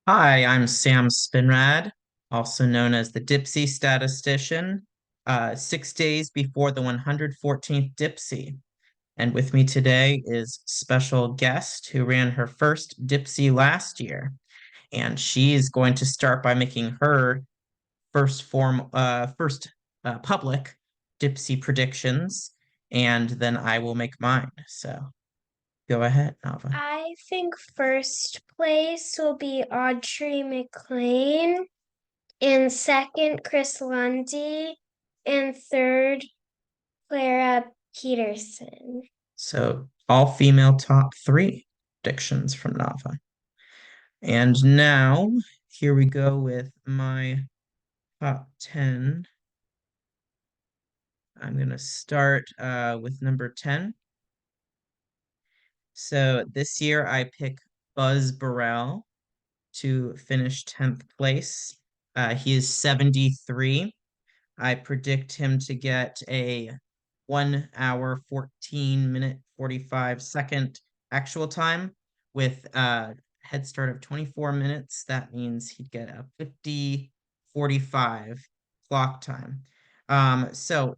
Hi, I'm Sam Spinrad, also known as the Dipsea Statistician, 6 days before the 114th Dipsea. And with me today is special guest who ran her first Dipsea last year. And she's going to start by making her first public Dipsea predictions, and then I will make mine. So go ahead, Nava. I think first place will be Audrey McLean, and second, Chris Lundy, and third, Clara Peterson. So all female top three predictions from Nava. And now here we go with my top 10. I'm going to start with number 10. So this year I pick Buzz Burrell to finish 10th place. He is 73. I predict him to get a 1 hour, 14 minute, 45 second actual time with a head start of 24 minutes. That means he'd get a 50:45 clock time. So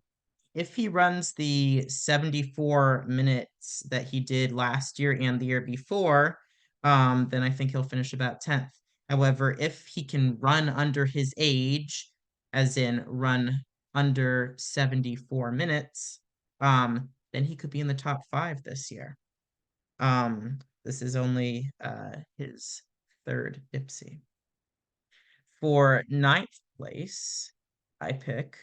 if he runs the 74 minutes that he did last year and the year before, then I think he'll finish about 10th. However, if he can run under his age, as in run under 74 minutes, then he could be in the top five this year. This is only his third Dipsea. For ninth place, I pick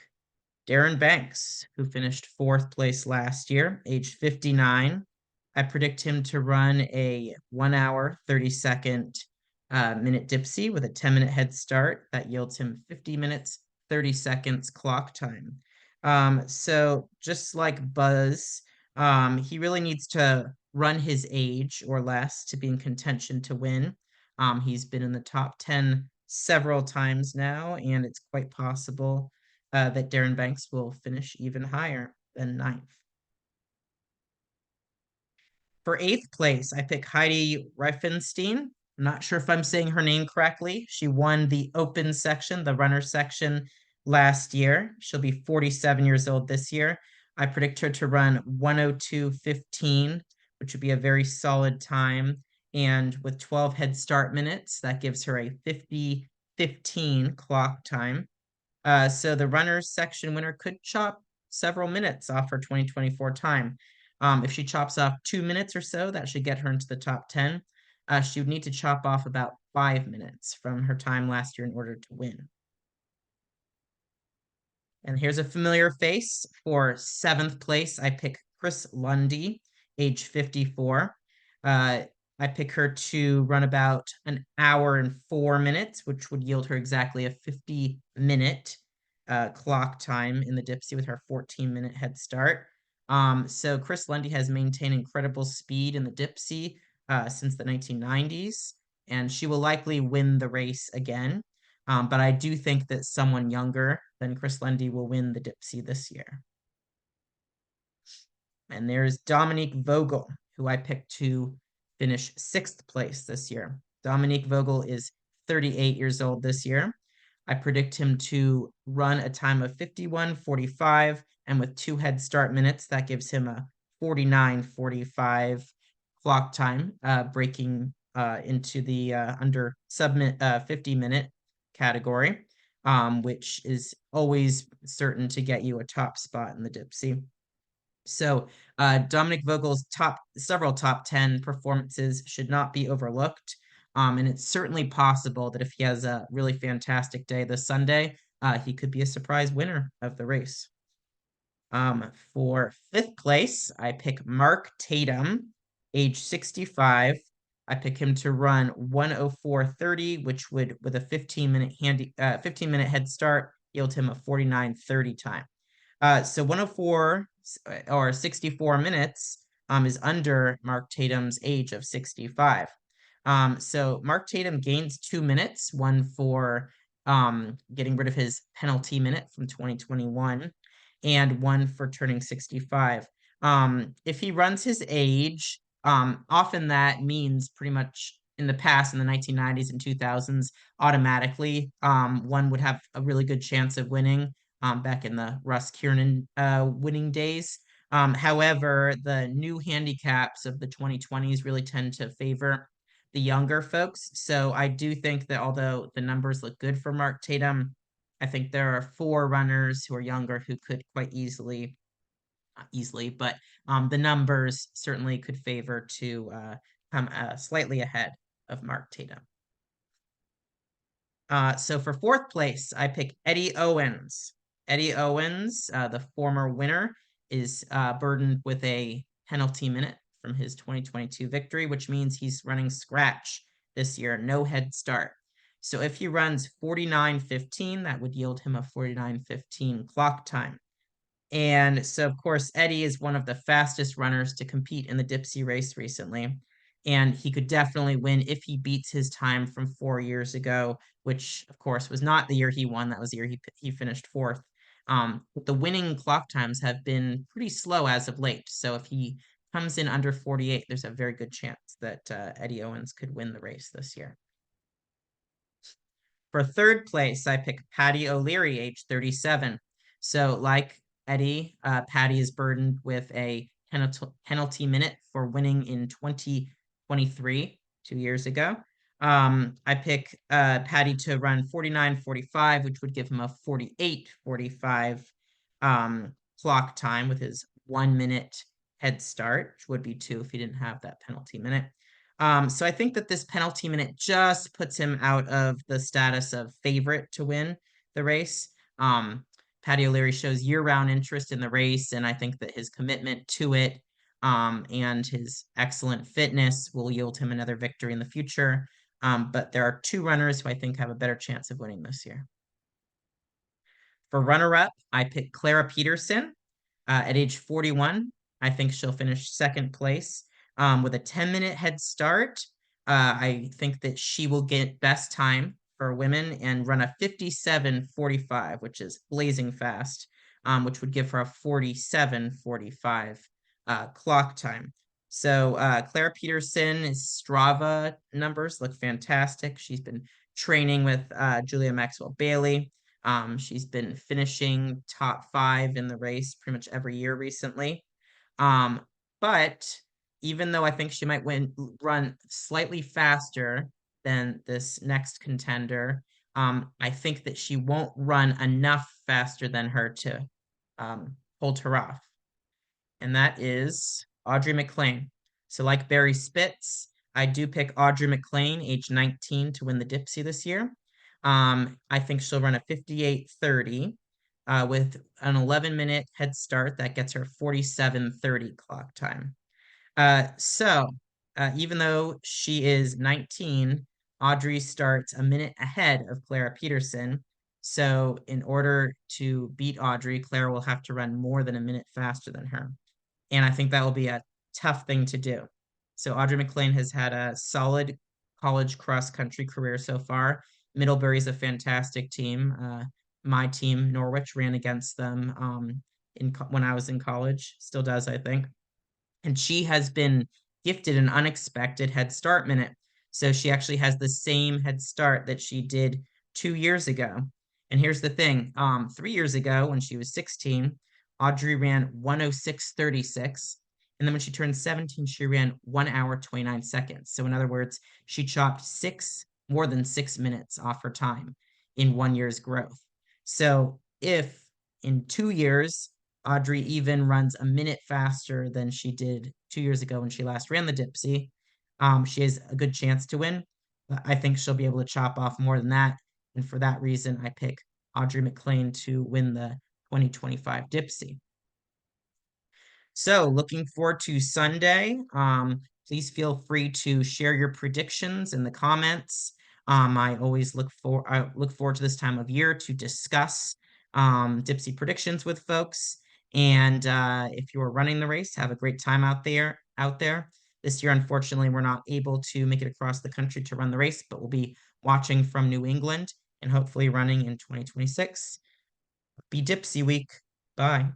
Darren Banks, who finished fourth place last year, age 59. I predict him to run a 1 hour, 30-second minute Dipsea with a 10-minute head start. That yields him 50 minutes, 30 seconds clock time. So just like Buzz, he really needs to run his age or less to be in contention to win. He's been in the top 10 several times now, and it's quite possible that Darren Banks will finish even higher than ninth. For eighth place, I pick Heidi Reifenstein. I'm not sure if I'm saying her name correctly. She won the open section, the runner section last year. She'll be 47 years old this year. I predict her to run 1:02:15, which would be a very solid time. And with 12 head start minutes, that gives her a 50:15 clock time. So the runners section winner could chop several minutes off her 2024 time. If she chops off 2 minutes or so, that should get her into the top 10. She would need to chop off about 5 minutes from her time last year in order to win. And here's a familiar face. For seventh place, I pick Chris Lundy, age 54. I pick her to run about 1 hour and 4 minutes, which would yield her exactly a 50-minute clock time in the Dipsea with her 14-minute head start. So Chris Lundy has maintained incredible speed in the Dipsea since the 1990s, and she will likely win the race again. But I do think that someone younger than Chris Lundy will win the Dipsea this year. And there's Dominique Vogel, who I picked to finish sixth place this year. Dominique Vogel is 38 years old this year. I predict him to run a time of 51:45, and with 2 head start minutes, that gives him a 49:45 clock time, breaking into the under sub 50-minute category, which is always certain to get you a top spot in the Dipsea. So Dominic Vogel's several top 10 performances should not be overlooked. And it's certainly possible that if he has a really fantastic day this Sunday, he could be a surprise winner of the race. For fifth place, I pick Mark Tatum, age 65. I pick him to run 1:04:30, which would, with a 15-minute head start, yield him a 49:30 time. So 1:04 or 64 minutes is under Mark Tatum's age of 65. So Mark Tatum gains 2 minutes, one for getting rid of his penalty minute from 2021, and one for turning 65. If he runs his age, often that means pretty much in the past, in the 1990s and 2000s, automatically one would have a really good chance of winning back in the Russ Kiernan winning days. However, the new handicaps of the 2020s really tend to favor the younger folks. So I do think that although the numbers look good for Mark Tatum, I think there are 4 runners who are younger who could quite easily, not easily, but the numbers certainly could favor to come slightly ahead of Mark Tatum. So for 4th place, I pick Eddie Owens. Eddie Owens, the former winner, is burdened with a penalty minute from his 2022 victory, which means he's running scratch this year, no head start. So if he runs 49:15, that would yield him a 49:15 clock time. And so, of course, Eddie is one of the fastest runners to compete in the Dipsea race recently. And he could definitely win if he beats his time from 4 years ago, which, of course, was not the year he won. That was the year he finished 4th. But the winning clock times have been pretty slow as of late. So if he comes in under 48, there's a very good chance that Eddie Owens could win the race this year. For 3rd place, I pick Patty O'Leary, age 37. So, like Eddie, Patty is burdened with a penalty minute for winning in 2023, 2 years ago. I pick Patty to run 49:45, which would give him a 48:45 clock time with his 1 minute head start, which would be 2 if he didn't have that penalty minute. So I think that this penalty minute just puts him out of the status of favorite to win the race. Patty O'Leary shows year-round interest in the race, and I think that his commitment to it and his excellent fitness will yield him another victory in the future. But there are 2 runners who I think have a better chance of winning this year. For runner-up, I picked Clara Peterson at age 41. I think she'll finish 2nd place with a 10-minute head start. I think that she will get best time for women and run a 57:45, which is blazing fast, which would give her a 47:45 clock time. So Clara Peterson's Strava numbers look fantastic. She's been training with Julia Maxwell Bailey. She's been finishing top 5 in the race pretty much every year recently. But even though I think she might run slightly faster than this next contender, I think that she won't run enough faster than her to hold her off. And that is Audrey McLean. So like Barry Spitz, I do pick Audrey McLean, age 19, to win the Dipsea this year. I think she'll run a 58:30 with an 11-minute head start that gets her 47:30 clock time. So even though she is 19, Audrey starts a minute ahead of Clara Peterson. So in order to beat Audrey, Clara will have to run more than a minute faster than her. And I think that will be a tough thing to do. So Audrey McLean has had a solid college cross country career so far. Middlebury's a fantastic team. My team, Norwich, ran against them when I was in college. Still does, I think. And she has been gifted an unexpected head start minute. So she actually has the same head start that she did 2 years ago. And here's the thing 3 years ago, when she was 16, Audrey ran 106:36. And then when she turned 17, she ran 1 hour, 29 seconds. So, in other words, she chopped more than 6 minutes off her time in 1 year's growth. So, if in 2 years, Audrey even runs a minute faster than she did 2 years ago when she last ran the Dipsea, she has a good chance to win. But I think she'll be able to chop off more than that. And for that reason, I pick Audrey McLean to win the 2025 Dipsea. So looking forward to Sunday. Please feel free to share your predictions in the comments. I always look forward to this time of year to discuss Dipsea predictions with folks. And if you are running the race, have a great time out there. This year, unfortunately, we're not able to make it across the country to run the race, but we'll be watching from New England and hopefully running in 2026. Be Dipsea Week. Bye.